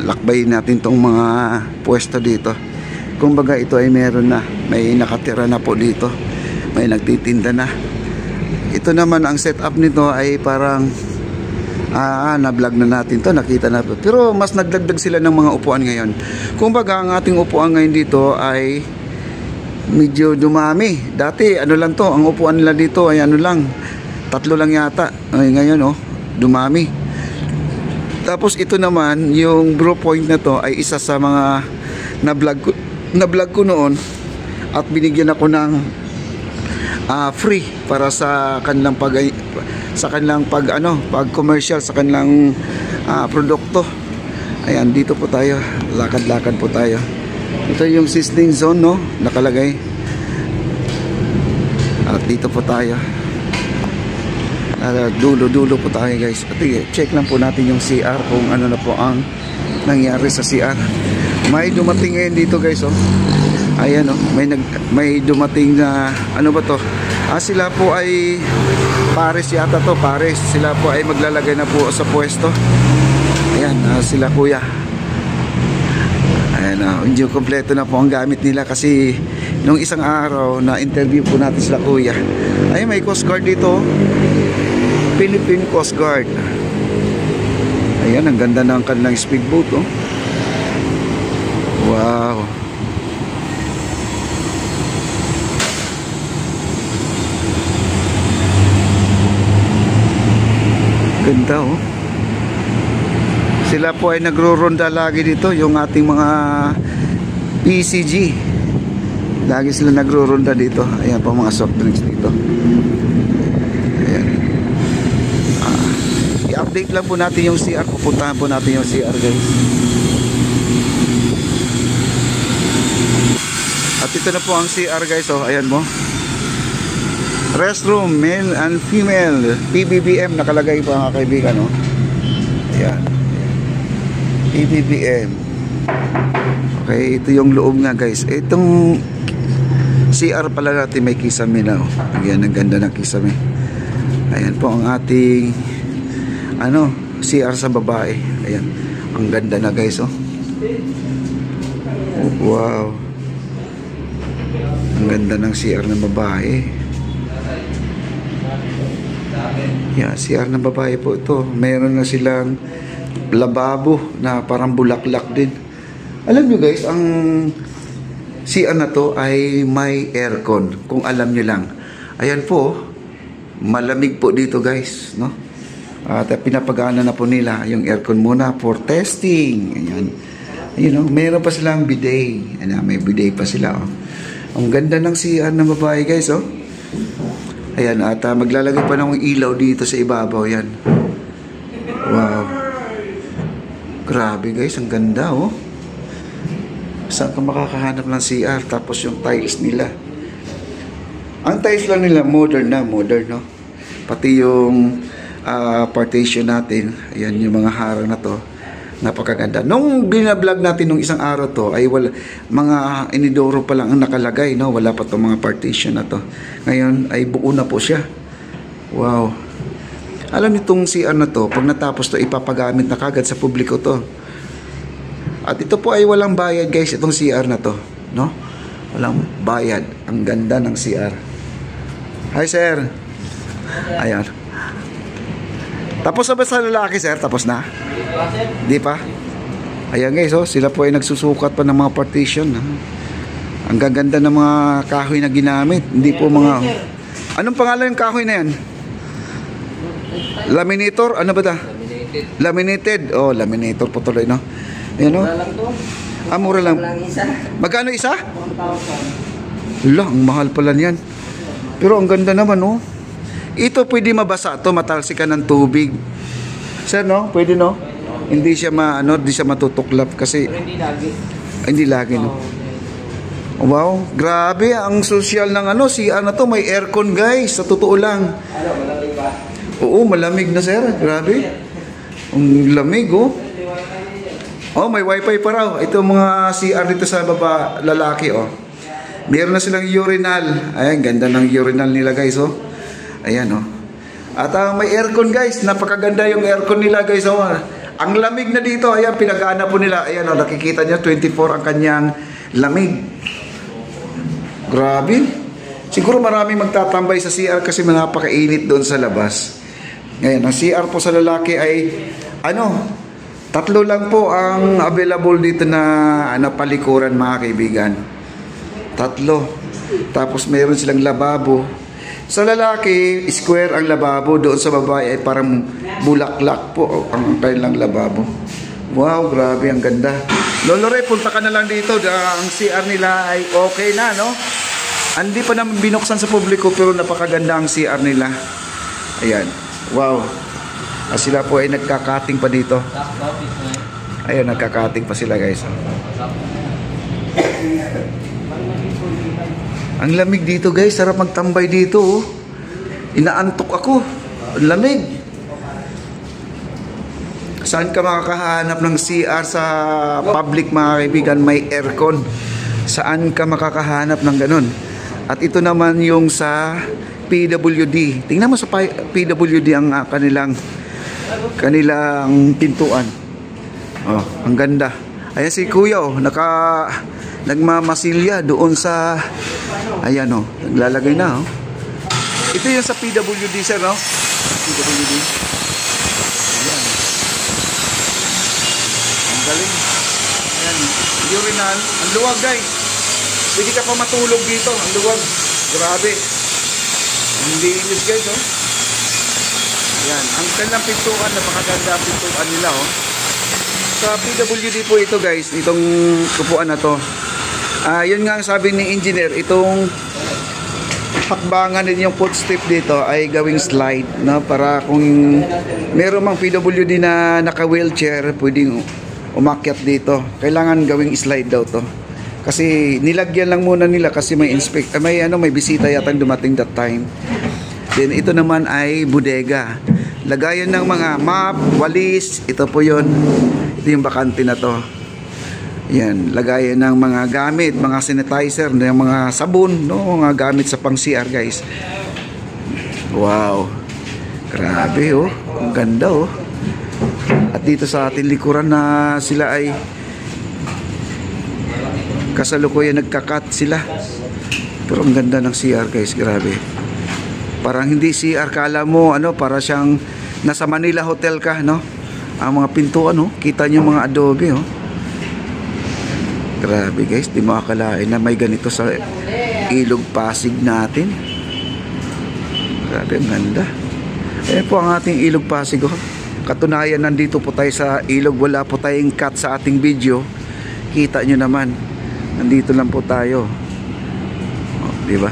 lakbayin natin tong mga pwesto dito. Kumbaga ito ay meron na, may nakatira na po dito, may nagtitinda na. Ito naman ang setup nito ay parang na-vlog na natin to, nakita na to. Pero mas nagdagdag sila ng mga upuan ngayon. Kumbaga ang ating upuan ngayon dito ay medyo dumami. Dati ano lang to, ang upuan nila dito ay ano lang, 3 lang yata. Ay, ngayon dumami. Tapos ito naman, yung Brew Point na to ay isa sa mga na-vlog ko noon at binigyan ako ng free para sa kanilang pag commercial sa kanilang produkto. Ayan, dito po tayo, lakad-lakad po tayo. Ito yung sizzling zone, no, nakalagay. At dito po tayo, dulo po tayo, guys. At check lang po natin yung CR kung ano na po ang nangyari sa CR. May dumating ngayon dito, guys, ayan, may dumating na ano ba to, sila po ay pares yata to, pares. Sila po ay maglalagay na po sa pwesto. Ayan, sila kuya. Ayan, hindi kompleto na po ang gamit nila kasi nung isang araw na interview po natin sila kuya. Ay, may Coast Guard dito, Philippine Coast Guard. Ayan, ang ganda ng kanilang speedboat, wow. Ganda, Sila po ay nagro-ronda lagi dito, yung ating mga PCG. Lagi sila nagro-ronda dito. Ayan po mga soft drinks dito. Ayan. I-update lang po natin yung CR. Pupuntahan po natin yung CR, guys. At ito na po ang CR, guys. Ayan mo. Restroom, male and female, PBBM nakalagay pa, mga kaibigan, Ayan. PBBM. Okay, ito yung loob nga, guys. Itong CR pala natin may kisame na, Ayan, ang ganda ng kisame. Ayan po ang ating CR sa babae. Ayan, ang ganda na, guys, wow. Ang ganda ng CR ng babae. Yeah, CR ng babae po ito. Meron na silang lababo na parang bulaklak din. Alam nyo, guys, ang CR na to ay may aircon. Kung alam nyo lang. Ayan po, malamig po dito, guys, At pinapagana na po nila yung aircon muna for testing. Ayan. Meron pa silang bidet. Ayan, may bidet pa sila, Ang ganda ng CR ng babae, guys, Ayan, at maglalagay pa ng ilaw dito sa ibabaw. Yan. Wow. Grabe, guys, ang ganda, Saan ka makakahanap ng CR? Tapos yung tiles nila. Ang tiles lang nila modern, Pati yung partition natin. Ayan, yung mga harang na to. Napakaganda. Nung binablog natin nung isang araw to, ay mga inidoro pa lang ang nakalagay, Wala pa itong mga partition na to. Ngayon ay buo na po siya. Wow. Alam niyo itong CR na to, pag natapos to, ipapagamit na kagad sa publiko to. At ito po ay walang bayad, guys, itong CR na to, Walang bayad. Ang ganda ng CR. Hi, sir. Ayan. Tapos na ba sa lalaki, sir? Tapos na? Di pa? Ayan, guys, sila po ay nagsusukat pa ng mga partition. Ang gaganda ng mga kahoy na ginamit. Hindi po mga... Anong pangalan ng kahoy na yan? Laminator? Ano ba da? Laminated. Laminator po tuloy, Ayan, Mura lang to. Mura lang. Magkano isa? Wala, ang mahal pala niyan. Pero ang ganda naman, Ito pwede mabasa to, matalsikan ng tubig. Sir, pwede, Hindi siya hindi siya matutuklap kasi hindi lagi. Hindi lagi, Wow, grabe ang social ng CR na to, may aircon, guys, sa totoo lang. Malamig ba? Oo, malamig na, sir. Grabe. Ang lamig, may wifi pa raw. Ito mga CR dito sa lalaki, Meron na silang urinal. Ayan, ganda ng urinal nila, guys, Ayan, At may aircon, guys. Napakaganda yung aircon nila, guys, Ang lamig na dito, ayan, pinag-aana po nila. Ayan, oh, nakikita niya, 24 ang kanyang lamig. Grabe. Siguro maraming magtatambay sa CR kasi napakainit doon sa labas. Ngayon, ang CR po sa lalaki ay, tatlo lang po ang available dito na palikuran, mga kaibigan. Tatlo. Tapos mayroon silang lababo. Sa lalaki, square ang lababo. Doon sa babae ay parang bulaklak po ang kanilang lababo. Wow, grabe, ang ganda. Lolo Ray, punta ka na lang dito. Ang CR nila ay okay na, no? Hindi pa naman binuksan sa publiko pero napakaganda ang CR nila. Ayan. Wow. Sila po ay nagkakating pa dito. Ayan, nagkakating pa sila, guys. Ang lamig dito, guys. Sarap magtambay dito, oh. Inaantok ako. Ang lamig. Saan ka makakahanap ng CR sa public, mga kaibigan? May aircon. Saan ka makakahanap ng ganun? At ito naman yung sa PWD. Tingnan mo sa PWD ang kanilang pintuan. Oh, ang ganda. Ayan si Kuya, oh, nagmamasilya doon sa, ayan, oh, naglalagay na, oh. Ito yung sa PWD, sir, no? PWD. Ayan. Ang galing. Ayan, urinal. Ang luwag, guys. Pwede ka pa matulog dito. Ang luwag. Grabe. Ang linis, guys, oh. Ayan. Ang kanilang pintuan, napakaganda ang pintuan nila, oh. Sa PWD po ito, guys, itong kupuan na to. Yun nga ang sabi ni engineer, itong hakbangan din yung footstep dito ay gawing slide, no? Para kung meron mang PWD na naka-wheelchair, pwedeng umakyat dito. Kailangan gawing slide daw to. Kasi nilagyan lang muna nila kasi may may bisita yatang dumating that time. Then ito naman ay bodega. Lagayan ng mga map, walis, ito po yun. Ito yung bakante na to. Yan, lagayan ng mga gamit, mga sanitizer, yung mga sabon, no, mga gamit sa pang CR, guys. Wow. Grabe, oh. Ang ganda, oh. At dito sa ating likuran na sila ay kasalukuyan nagkakat sila. Pero ang ganda ng CR, guys, grabe. Parang hindi CR, kala mo para siyang nasa Manila Hotel ka, no? Ang mga pintuan, no? Kita niyo mga adobe, oh. Grabe, guys, di makakalain na may ganito sa Ilog Pasig natin. Grabe, ang ganda. Po ang ating Ilog Pasig, oh. Katunayan, nandito po tayo sa ilog, wala po tayong cut sa ating video. Kita nyo naman, nandito lang po tayo, oh, di ba?